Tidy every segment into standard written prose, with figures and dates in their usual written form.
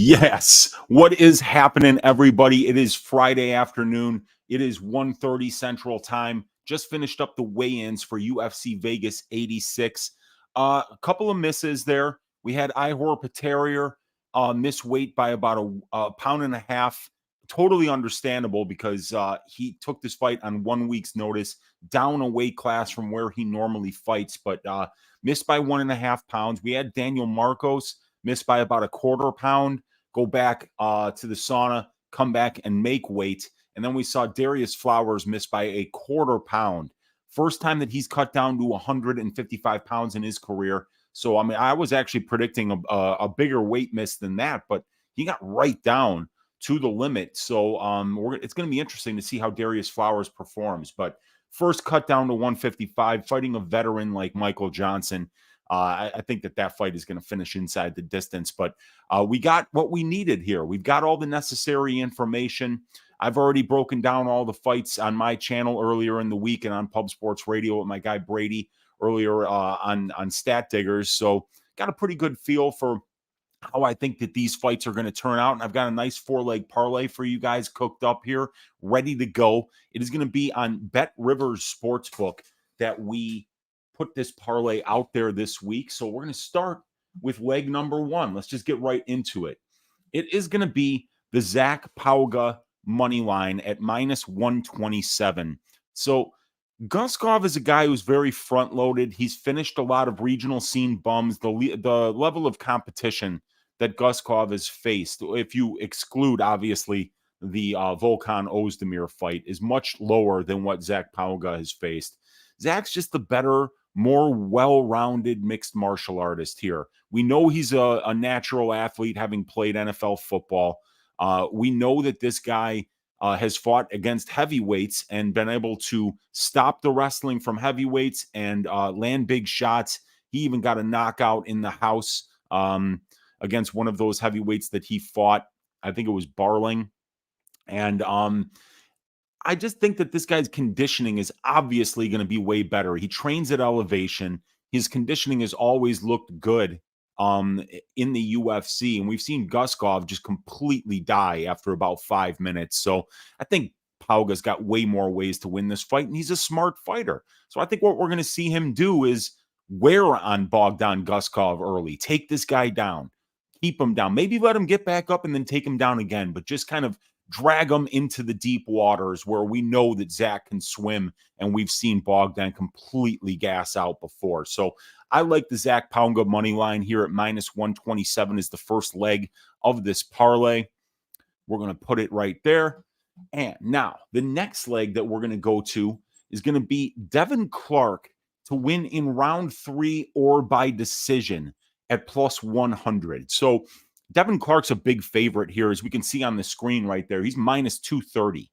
Yes. What is happening, everybody? It is Friday afternoon. It is 1:30 Central Time. Just finished up the weigh-ins for UFC Vegas 86. A couple of misses there. We had Ihor Potirier miss weight by about a pound and a half. Totally understandable because he took this fight on 1 week's notice, down a weight class from where he normally fights, but missed by 1.5 pounds. We had Daniel Marcos missed by about a quarter pound, go back to the sauna, come back and make weight. And then we saw Darius Flowers miss by a quarter pound. First time that he's cut down to 155 pounds in his career. So, I mean, I was actually predicting a bigger weight miss than that, but he got right down to the limit. So it's going to be interesting to see how Darius Flowers performs. But first cut down to 155, fighting a veteran like Michael Johnson. I think that fight is going to finish inside the distance, but we got what we needed here. We've got all the necessary information. I've already broken down all the fights on my channel earlier in the week and on Pub Sports Radio with my guy Brady earlier on Stat Diggers. So got a pretty good feel for how I think that these fights are going to turn out. And I've got a nice 4-leg parlay for you guys cooked up here, ready to go. It is going to be on BetRivers Sportsbook that we put this parlay out there this week. So we're going to start with leg number 1. Let's just get right into it. It is going to be the Zach Poga money line at -127. So Guskov is a guy who's very front-loaded. He's finished a lot of regional scene bums. The level of competition that Guskov has faced, if you exclude, obviously, the Volkan Ozdemir fight, is much lower than what Zach Poga has faced. Zach's just the better, more well-rounded mixed martial artist here. We know he's a natural athlete, having played NFL football. We know that this guy has fought against heavyweights and been able to stop the wrestling from heavyweights and land big shots. He even got a knockout in the house against one of those heavyweights that he fought. I think it was Barling. And I just think that this guy's conditioning is obviously going to be way better. He trains at elevation. His conditioning has always looked good in the UFC, and we've seen Guskov just completely die after about 5 minutes. So I think Pauga's got way more ways to win this fight, and he's a smart fighter. So I think what we're going to see him do is wear on Bogdan Guskov early, take this guy down, keep him down, maybe let him get back up and then take him down again, but just kind of drag him into the deep waters where we know that Zach can swim, and we've seen Bogdan completely gas out before. So I like the Zach Poga money line here at -127 is the first leg of this parlay. We're going to put it right there. And now the next leg that we're going to go to is going to be Devin Clark to win in round 3 or by decision at +100. So Devin Clark's a big favorite here, as we can see on the screen right there. He's -230.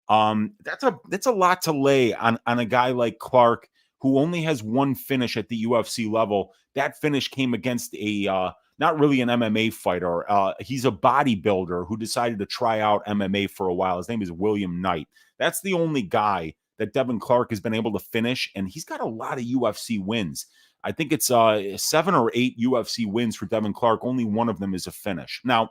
That's a lot to lay on a guy like Clark, who only has one finish at the UFC level. That finish came against a not really an MMA fighter. He's a bodybuilder who decided to try out MMA for a while. His name is William Knight. That's the only guy that Devin Clark has been able to finish, and he's got a lot of UFC wins. I think it's 7 or 8 UFC wins for Devin Clark. Only one of them is a finish. Now,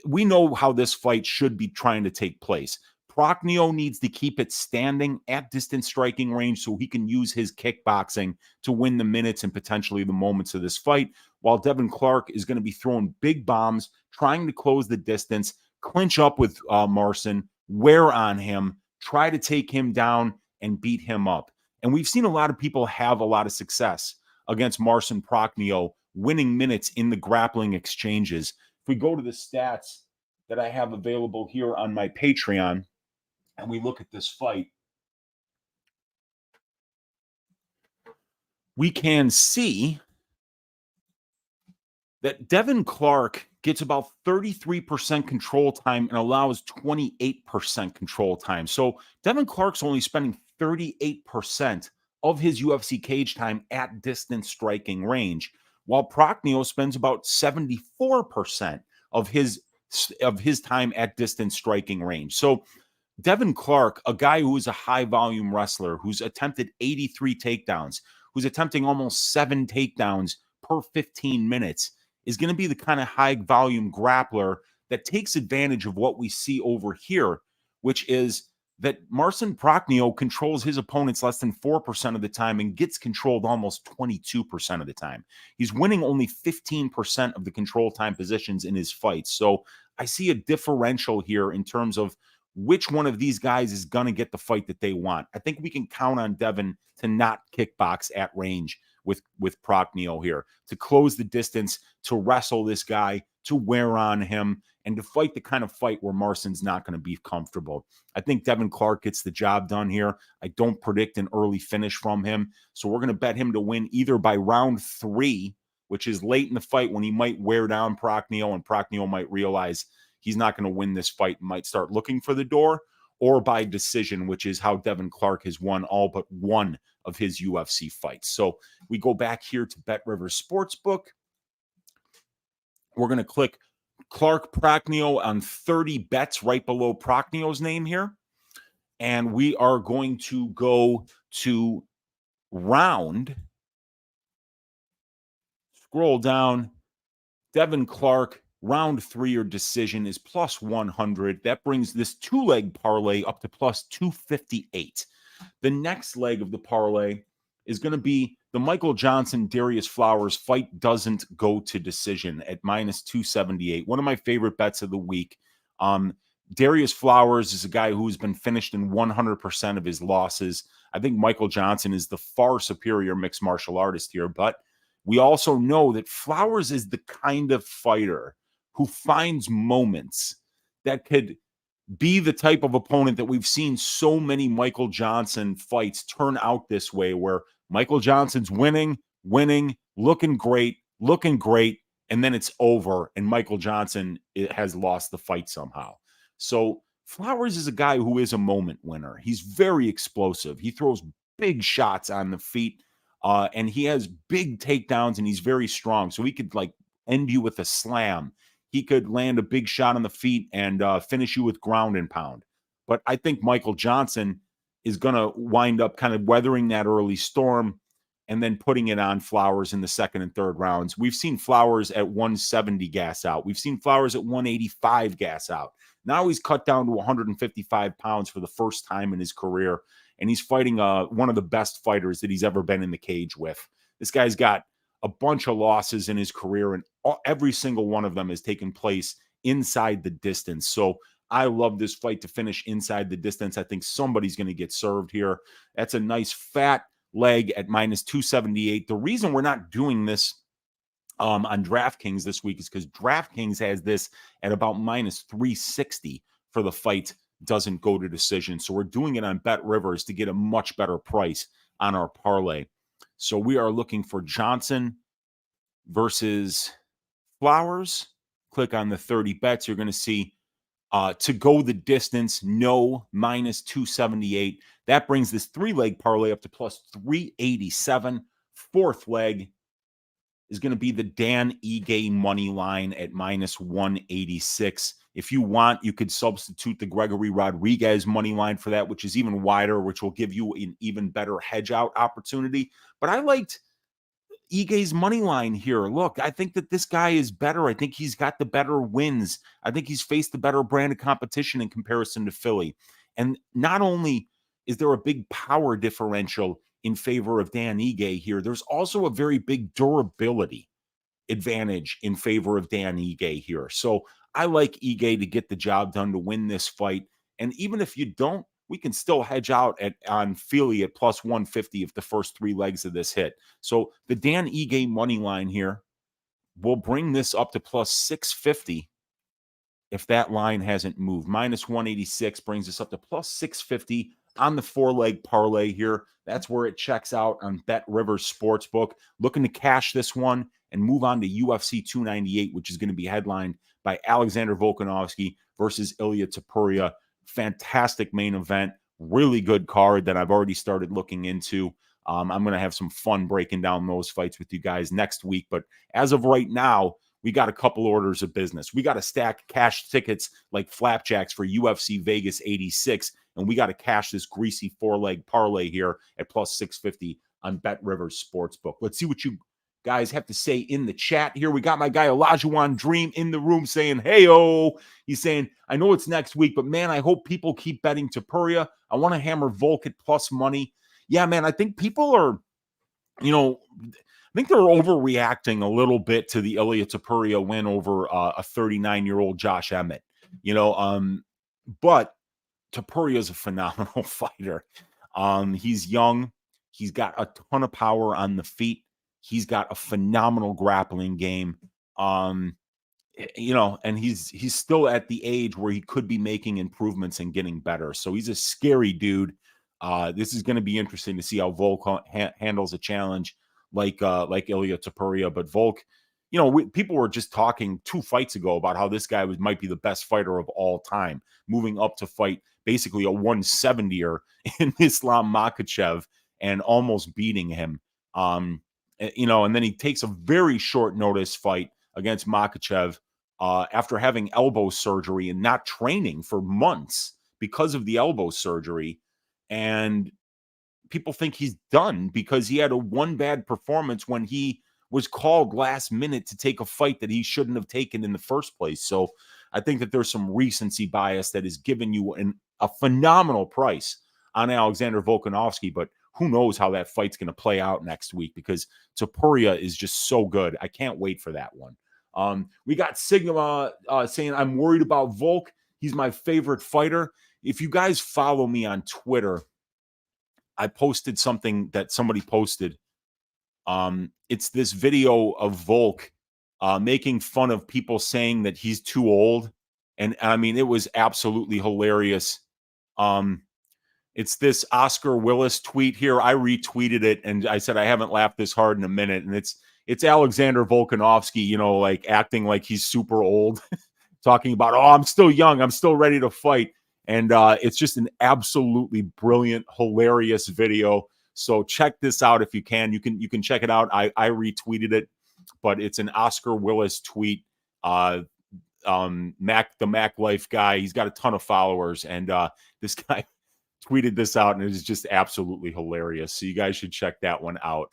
we know how this fight should be trying to take place. Prachio needs to keep it standing at distance striking range so he can use his kickboxing to win the minutes and potentially the moments of this fight, while Devin Clark is going to be throwing big bombs, trying to close the distance, clinch up with Marson, wear on him, try to take him down and beat him up. And we've seen a lot of people have a lot of success against Marson Prachio, winning minutes in the grappling exchanges. If we go to the stats that I have available here on my Patreon, and we look at this fight, we can see that Devin Clark gets about 33% control time and allows 28% control time. So Devin Clark's only spending 38% of his UFC cage time at distance striking range, while Prachio spends about 74% of his time at distance striking range. So Devin Clark, a guy who is a high-volume wrestler, who's attempted 83 takedowns, who's attempting almost 7 takedowns per 15 minutes, is going to be the kind of high volume grappler that takes advantage of what we see over here, which is that Marcin Prachio controls his opponents less than 4% of the time and gets controlled almost 22% of the time. He's winning only 15% of the control time positions in his fights. So I see a differential here in terms of which one of these guys is going to get the fight that they want. I think we can count on Devin to not kickbox at range with Prachio here, to close the distance, to wrestle this guy, to wear on him, and to fight the kind of fight where Marcin's not going to be comfortable. I think Devin Clark gets the job done here. I don't predict an early finish from him, so we're going to bet him to win either by round 3, which is late in the fight when he might wear down Prachio and Prachio might realize he's not going to win this fight and might start looking for the door, or by decision, which is how Devin Clark has won all but one of his UFC fights. So we go back here to BetRivers Sportsbook. We're going to click Clark Prachio on 30 bets right below Prachnio's name here. And we are going to go to round. Scroll down. Devin Clark, round 3 or decision is plus 100. That brings this 2-leg parlay up to plus 258. The next leg of the parlay is going to be the Michael Johnson Darius Flowers fight doesn't go to decision at minus 278. One of my favorite bets of the week. Darius Flowers is a guy who's been finished in 100% of his losses. I think Michael Johnson is the far superior mixed martial artist here, but we also know that Flowers is the kind of fighter who finds moments that could be the type of opponent that we've seen so many Michael Johnson fights turn out this way, where Michael Johnson's winning, looking great, and then it's over, and Michael Johnson has lost the fight somehow. So Flowers is a guy who is a moment winner. He's very explosive. He throws big shots on the feet, and he has big takedowns, and he's very strong. So he could end you with a slam. He could land a big shot on the feet and finish you with ground and pound. But I think Michael Johnson is going to wind up kind of weathering that early storm and then putting it on Flowers in the second and third rounds. We've seen Flowers at 170 gas out. We've seen Flowers at 185 gas out. Now he's cut down to 155 pounds for the first time in his career, and he's fighting one of the best fighters that he's ever been in the cage with. This guy's got a bunch of losses in his career, and every single one of them has taken place inside the distance. So I love this fight to finish inside the distance. I think somebody's going to get served here. That's a nice fat leg at minus 278. The reason we're not doing this on DraftKings this week is because DraftKings has this at about minus 360 for the fight doesn't go to decision. So we're doing it on BetRivers to get a much better price on our parlay. So we are looking for Johnson versus Flowers. Click on the 30 bets. You're going to see to go the distance, no, minus 278. That brings this 3-leg parlay up to plus 387. Fourth leg is going to be the Dan Ige money line at minus 186. If you want, you could substitute the Gregory Rodriguez money line for that, which is even wider, which will give you an even better hedge out opportunity. But I liked Ige's money line here. Look, I think that this guy is better. I think he's got the better wins. I think he's faced the better brand of competition in comparison to Philly. And not only is there a big power differential in favor of Dan Ige here, there's also a very big durability advantage in favor of Dan Ige here. So I like Ige to get the job done to win this fight. And even if you don't, we can still hedge out on Philly at plus 150 if the first 3 legs of this hit. So the Dan Ige money line here will bring this up to plus 650 if that line hasn't moved. Minus 186 brings us up to plus 650 on the 4-leg parlay here. That's where it checks out on BetRivers Sportsbook. Looking to cash this one and move on to UFC 298, which is going to be headlined by Alexander Volkanovski versus Ilya Topuria. Fantastic main event, really good card that I've already started looking into. I'm going to have some fun breaking down those fights with you guys next week. But as of right now, we got a couple orders of business. We got to stack cash tickets like flapjacks for UFC Vegas 86, and we got to cash this greasy 4-leg parlay here at plus 650 on BetRivers Sportsbook. Let's see what you guys have to say in the chat here. We got my guy Olajuwon Dream in the room saying, hey-oh. He's saying, I know it's next week, but man, I hope people keep betting Topuria. I want to hammer Volk at plus money. Yeah, man, I think people are, I think they're overreacting a little bit to the Ilia Topuria win over a 39-year-old Josh Emmett. But Topuria is a phenomenal fighter. He's young. He's got a ton of power on the feet. He's got a phenomenal grappling game. And he's still at the age where he could be making improvements and getting better. So he's a scary dude. This is going to be interesting to see how Volk handles a challenge like Ilia Topuria. But Volk, people were just talking 2 fights ago about how this guy might be the best fighter of all time, moving up to fight basically a 170er in Islam Makhachev and almost beating him. And then he takes a very short notice fight against Makhachev after having elbow surgery and not training for months because of the elbow surgery. And people think he's done because he had a one bad performance when he was called last minute to take a fight that he shouldn't have taken in the first place. So I think that there's some recency bias that is giving you a phenomenal price on Alexander Volkanovski, but who knows how that fight's going to play out next week because Topuria is just so good. I can't wait for that one. We got Sigma saying, I'm worried about Volk. He's my favorite fighter. If you guys follow me on Twitter, I posted something that somebody posted. It's this video of Volk making fun of people saying that he's too old. And I mean, it was absolutely hilarious. It's this Oscar Willis tweet here. I retweeted it and I said, I haven't laughed this hard in a minute. And it's Alexander Volkanovski, like acting like he's super old, talking about, oh, I'm still young. I'm still ready to fight. And it's just an absolutely brilliant, hilarious video. So check this out if you can. You can check it out. I retweeted it, but it's an Oscar Willis tweet. The Mac Life guy, he's got a ton of followers, and this guy tweeted this out, and it is just absolutely hilarious. So you guys should check that one out.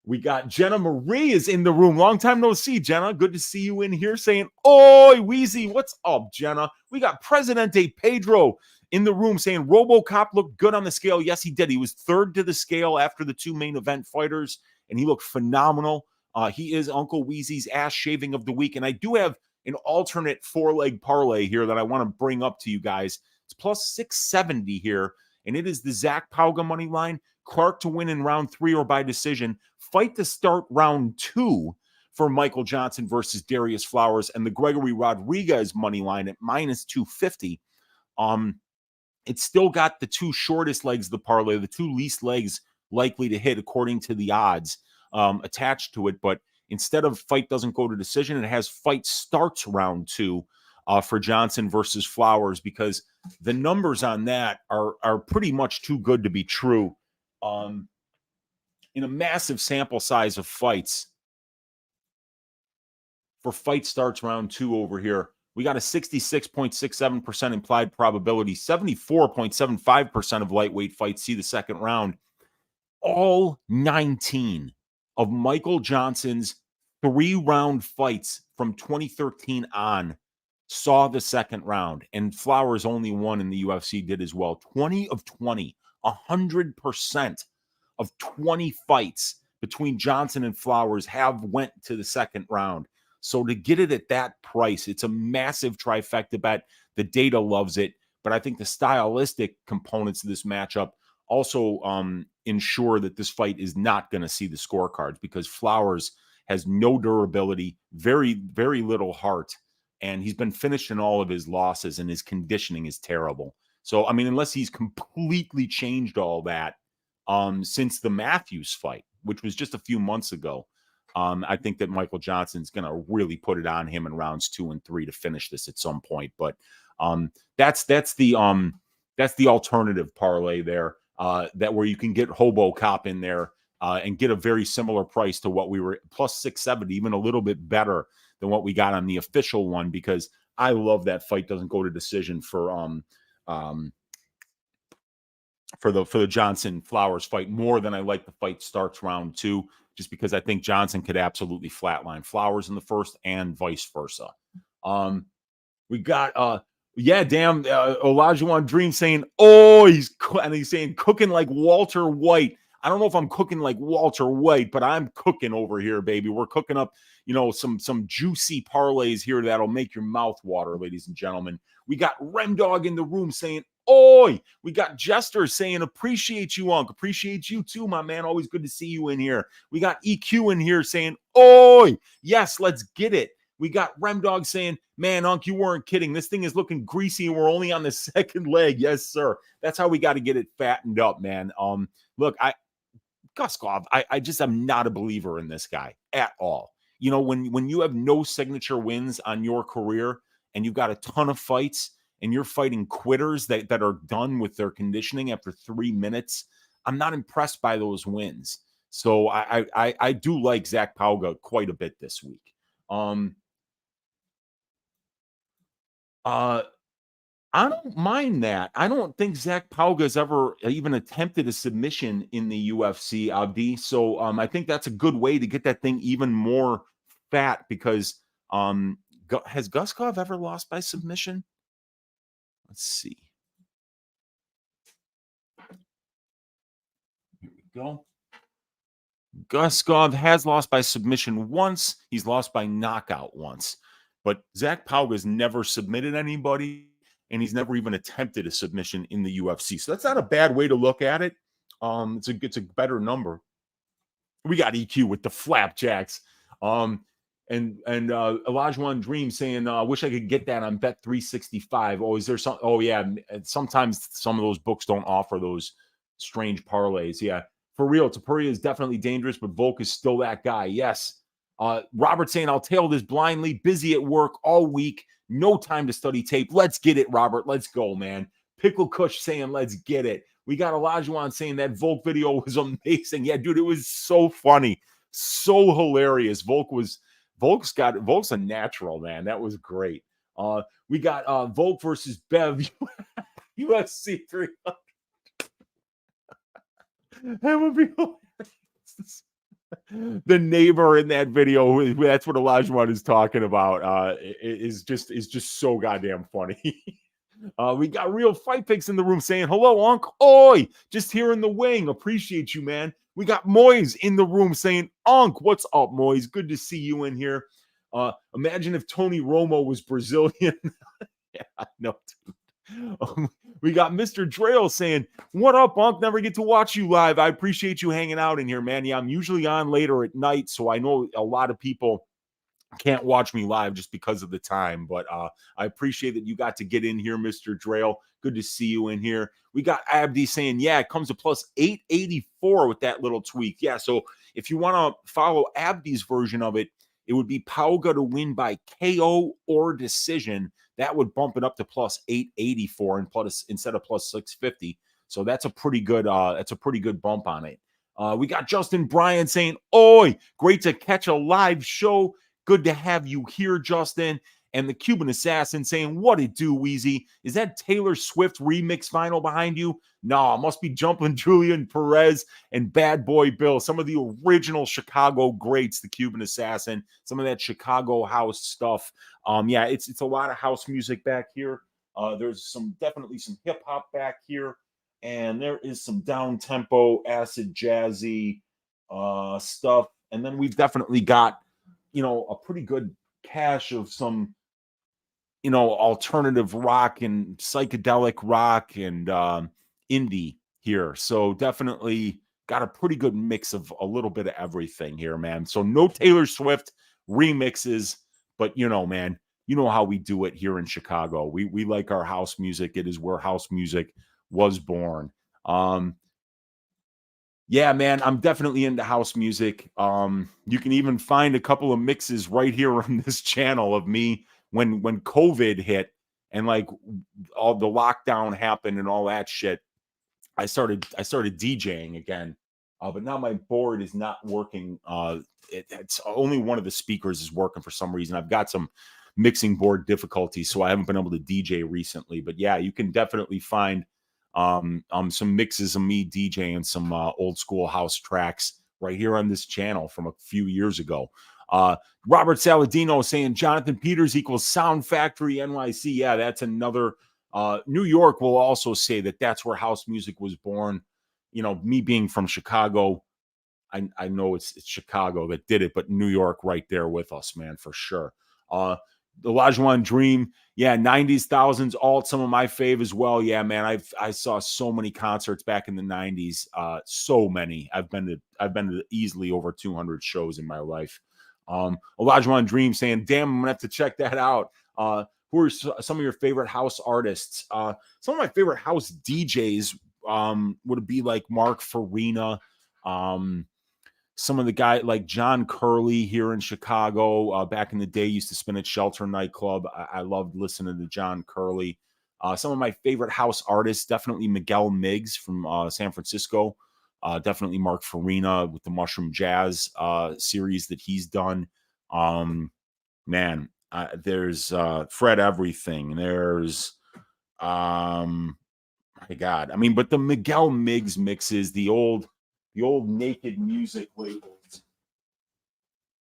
We got Jenna Marie is in the room. Long time no see, Jenna. Good to see you in here saying, oi, Weezy. What's up, Jenna? We got Presidente Pedro in the room saying RoboCop looked good on the scale. Yes, he did. He was third to the scale after the 2 main event fighters, and he looked phenomenal. He is Uncle Weezy's ass shaving of the week, and I do have an alternate 4-leg parlay here that I want to bring up to you guys. It's plus 670 here, and it is the Zach Poga money line, Clark to win in round 3 or by decision, fight to start round 2 for Michael Johnson versus Darius Flowers, and the Gregory Rodriguez money line at minus 250. It's still got the 2 shortest legs of the parlay, the 2 least legs likely to hit according to the odds attached to it. But instead of fight doesn't go to decision, it has fight starts round 2 for Johnson versus Flowers, because the numbers on that are pretty much too good to be true. In a massive sample size of fights for fight starts round 2 over here, we got a 66.67% implied probability, 74.75% of lightweight fights see the second round. All 19 of Michael Johnson's 3-round fights from 2013 on saw the second round, and Flowers only one in the UFC did as well. 20 of 20, 100% of 20 fights between Johnson and Flowers have went to the second round. So to get it at that price, it's a massive trifecta bet. The data loves it, but I think the stylistic components of this matchup also ensure that this fight is not going to see the scorecards, because Flowers has no durability, very, very little heart, and he's been finished in all of his losses, and his conditioning is terrible. So, I mean, unless he's completely changed all that since the Matthews fight, which was just a few months ago, I think that Michael Johnson's going to really put it on him in rounds 2 and 3 to finish this at some point. But that's the alternative parlay there, that where you can get RoboCop in there and get a very similar price to what we were, plus 670, even a little bit better than what we got on the official one, because I love that fight doesn't go to decision for the Johnson Flowers fight more than I like the fight starts round 2. just because I think Johnson could absolutely flatline Flowers in the first and vice versa. We got Olajuwon Dream saying, "Oh, he's saying cooking like Walter White." I don't know if I'm cooking like Walter White, but I'm cooking over here, baby. We're cooking up, some juicy parlays here that'll make your mouth water, ladies and gentlemen. We got Remdog in the room saying, "Oi." We got Jester saying, "Appreciate you, Unc. Appreciate you too, my man. Always good to see you in here." We got EQ in here saying, "Oi. Yes, let's get it." We got Remdog saying, "Man, Unc, you weren't kidding. This thing is looking greasy and we're only on the second leg." Yes, sir. That's how we got to get it fattened up, man. Look, Guskov, I just am not a believer in this guy at all. When you have no signature wins on your career and you've got a ton of fights and you're fighting quitters that are done with their conditioning after 3 minutes, I'm not impressed by those wins. So I do like Zach Poga quite a bit this week. I don't mind that. I don't think Zach Pauga's ever even attempted a submission in the UFC, Abdi. So I think that's a good way to get that thing even more fat because has Guskov ever lost by submission? Let's see. Here we go. Guskov has lost by submission once. He's lost by knockout once. But Zach Pauga's never submitted anybody, and he's never even attempted a submission in the UFC. So that's not a bad way to look at it. It's a better number. We got EQ with the flapjacks. And Olajuwon Dream saying, "Wish I could get that on Bet365." Oh, is there some? Oh, yeah. Sometimes some of those books don't offer those strange parlays. Yeah, for real. Tapuria is definitely dangerous, but Volk is still that guy. Yes. Robert saying, "I'll tail this blindly. Busy at work all week. No time to study tape." Let's get it, Robert. Let's go, man. Pickle Kush saying, "Let's get it." We got Olajuwon saying that Volk video was amazing. Yeah, dude, it was so funny. So hilarious. Volk's a natural, man. That was great. We got Volk versus Bev UFC 300. That would be hilarious. The neighbor in that video, that's what Olajuwon is talking about, is just so goddamn funny. We got real fight picks in the room saying, "Hello, Unc. Oi, just here in the wing. Appreciate you, man." We got Moise in the room saying, "Unc, what's up, Moise? Good to see you in here." Imagine if Tony Romo was Brazilian. Yeah, no. We got Mr. Drail saying, "What up, Unc? Never get to watch you live. I appreciate you hanging out in here, man. Yeah, I'm usually on later at night, so I know a lot of people can't watch me live just because of the time, but I appreciate that you got to get in here, Mr. Drail. Good to see you in here." We got Abdi saying, "Yeah, it comes to plus 884 with that little tweak." Yeah, so if you want to follow Abdi's version of it, it would be Pauga to win by KO or decision. That would bump it up to plus 884 and plus instead of plus 650. So that's a pretty good bump on it. We got Justin Bryan saying, "Oi, great to catch a live show. Good to have you here, Justin." And the Cuban Assassin saying, "What it do, Weezy? Is that Taylor Swift remix final behind you?" No, it must be Jumpin' Julian Perez and Bad Boy Bill. Some of the original Chicago greats, the Cuban Assassin, some of that Chicago house stuff. Yeah, it's a lot of house music back here. There's definitely some hip hop back here. And there is some down tempo, acid jazzy stuff. And then we've definitely got, a pretty good cache of some, alternative rock and psychedelic rock and indie here. So definitely got a pretty good mix of a little bit of everything here, man. So no Taylor Swift remixes, but man, you know how we do it here in Chicago. We like our house music. It is where house music was born. Yeah, man, I'm definitely into house music. You can even find a couple of mixes right here on this channel of me when COVID hit and like all the lockdown happened and all that shit. I started DJing again, but now my board is not working. It's only one of the speakers is working for some reason. I've got some mixing board difficulties, so I haven't been able to DJ recently. But yeah, you can definitely find some mixes of me DJing some old school house tracks right here on this channel from a few years ago. Robert Saladino saying Jonathan Peters equals Sound Factory NYC. Yeah, that's another. New York will also say that that's where house music was born. You know, me being from Chicago, I know it's Chicago that did it, but New York right there with us, man, for sure. The Lajuan Dream, yeah, 90s, thousands, alt, some of my fave as well. Yeah, man, I saw so many concerts back in the 90s. So many. I've been to easily over 200 shows in my life. Olajuwon Dream saying, damn, I'm gonna have to check that out. Who are some of your favorite house artists? Some of my favorite house DJs would be like Mark Farina. Some of the guys like John Curley here in Chicago back in the day used to spin at Shelter nightclub. I loved listening to John Curley. Some of my favorite house artists, definitely Miguel Miggs from San Francisco. Definitely Mark Farina with the Mushroom Jazz series that he's done. Man, there's Fred Everything. There's my God. I mean, but the Miguel Miggs mixes, the old Naked Music labels.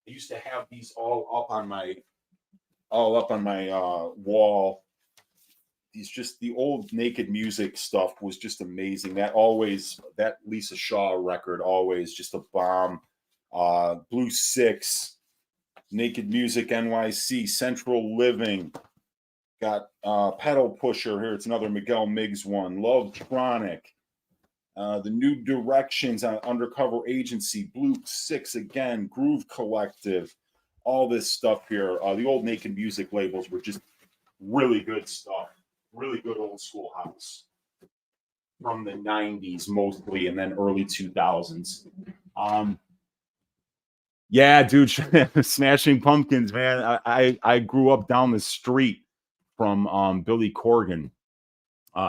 I used to have these all up on my wall. These just the old Naked Music stuff was just amazing. That Lisa Shaw record always just a bomb. Blue Six, Naked Music NYC, Central Living. Got Pedal Pusher here. It's another Miguel Miggs one. Love Tronic. The New Directions on Undercover Agency, Blue Six again, Groove Collective, all this stuff here. The old Naked Music labels were just really good stuff. Really good old school house from the 90s mostly, and then early 2000s. Yeah, dude, Smashing Pumpkins, man. I grew up down the street from Billy Corgan.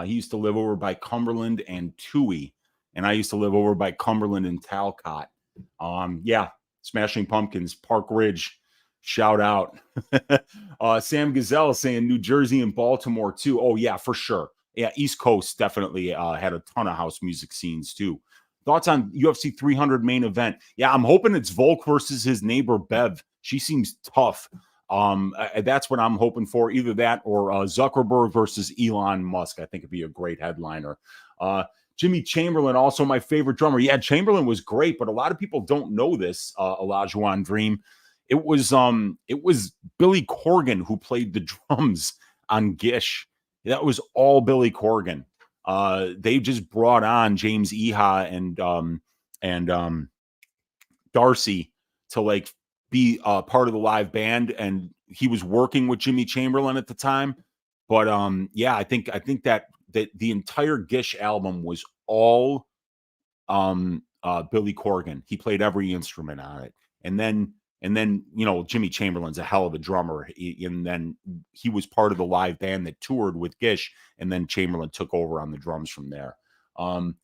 He used to live over by Cumberland and Toohey, and I used to live over by Cumberland and Talcott. Yeah, Smashing Pumpkins, Park Ridge, shout out. Sam Gazelle saying New Jersey and Baltimore too. Oh yeah, for sure. Yeah, East Coast definitely had a ton of house music scenes too. Thoughts on UFC 300 main event? Yeah, I'm hoping it's Volk versus his neighbor Bev. She seems tough. That's what I'm hoping for. Either that or Zuckerberg versus Elon Musk. I think it'd be a great headliner. Jimmy Chamberlain, also my favorite drummer. Yeah, Chamberlain was great, but a lot of people don't know this. Olajuwon Dream. It was Billy Corgan who played the drums on Gish. That was all Billy Corgan. They just brought on James Iha and Darcy to like be part of the live band, and he was working with Jimmy Chamberlain at the time. But yeah, I think that the entire Gish album was all Billy Corgan. He played every instrument on it, and then you know, Jimmy Chamberlain's a hell of a drummer, and then he was part of the live band that toured with Gish, and then Chamberlain took over on the drums from there. And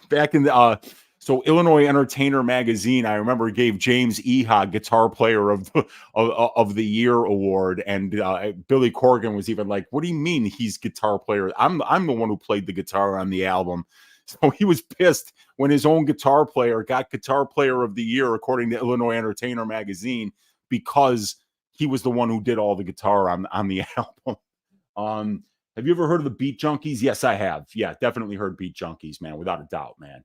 back in the so Illinois Entertainer magazine, I remember, gave James Iha Guitar Player of the Year award, and Billy Corgan was even like, "What do you mean he's Guitar Player? I'm the one who played the guitar on the album." So he was pissed when his own guitar player got Guitar Player of the Year, according to Illinois Entertainer magazine, because he was the one who did all the guitar on the album. Have you ever heard of the Beat Junkies? Yes, I have. Yeah, definitely heard Beat Junkies, man, without a doubt, man.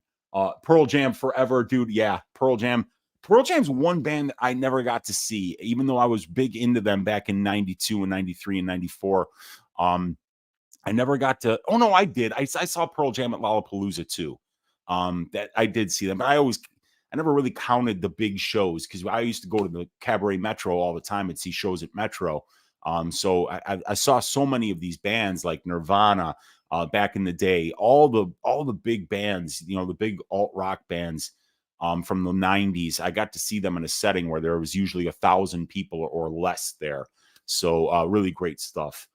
Pearl Jam forever, dude. Yeah, Pearl Jam. Pearl Jam's one band that I never got to see, even though I was big into them back in 92 and 93 and 94. I never got to. Oh no, I did. I saw Pearl Jam at Lollapalooza too. That I did see them, but I never really counted the big shows because I used to go to the Cabaret Metro all the time and see shows at Metro. So I saw so many of these bands like Nirvana back in the day, all the big bands, you know, the big alt rock bands from the 90s. I got to see them in a setting where there was usually 1,000 people or less there. So really great stuff.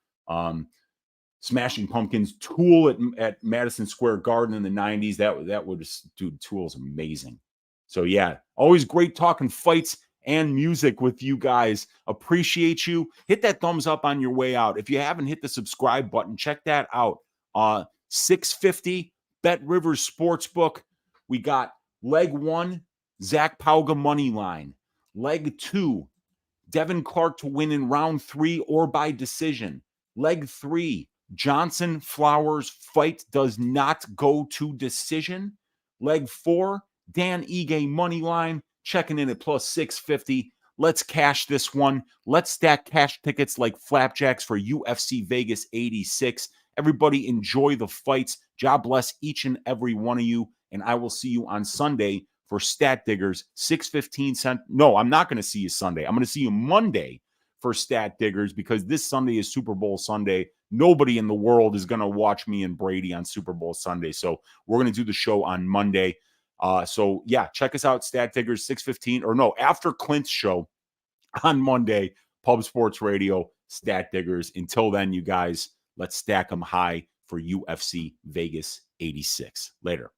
Smashing Pumpkins, Tool at Madison Square Garden in the 90s. That would just, dude, Tool's amazing. So yeah, always great talking fights and music with you guys. Appreciate you. Hit that thumbs up on your way out. If you haven't hit the subscribe button, check that out. 650 BetRivers Sportsbook. We got leg 1, Zach Pauga money line. Leg 2, Devin Clark to win in round 3 or by decision. Leg 3, Johnson Flowers fight does not go to decision. Leg 4, Dan Ige money line, checking in at plus 650. Let's cash this one. Let's stack cash tickets like flapjacks for UFC Vegas 86. Everybody enjoy the fights. God bless each and every one of you. And I will see you on Sunday for Stat Diggers, 6:15 Central. No, I'm not going to see you Sunday. I'm going to see you Monday for Stat Diggers because this Sunday is Super Bowl Sunday. Nobody in the world is going to watch me and Brady on Super Bowl Sunday. So we're going to do the show on Monday. So yeah, check us out, Stat Diggers, 6:15, or no, after Clint's show on Monday, Pub Sports Radio, Stat Diggers. Until then, you guys, let's stack them high for UFC Vegas 86. Later.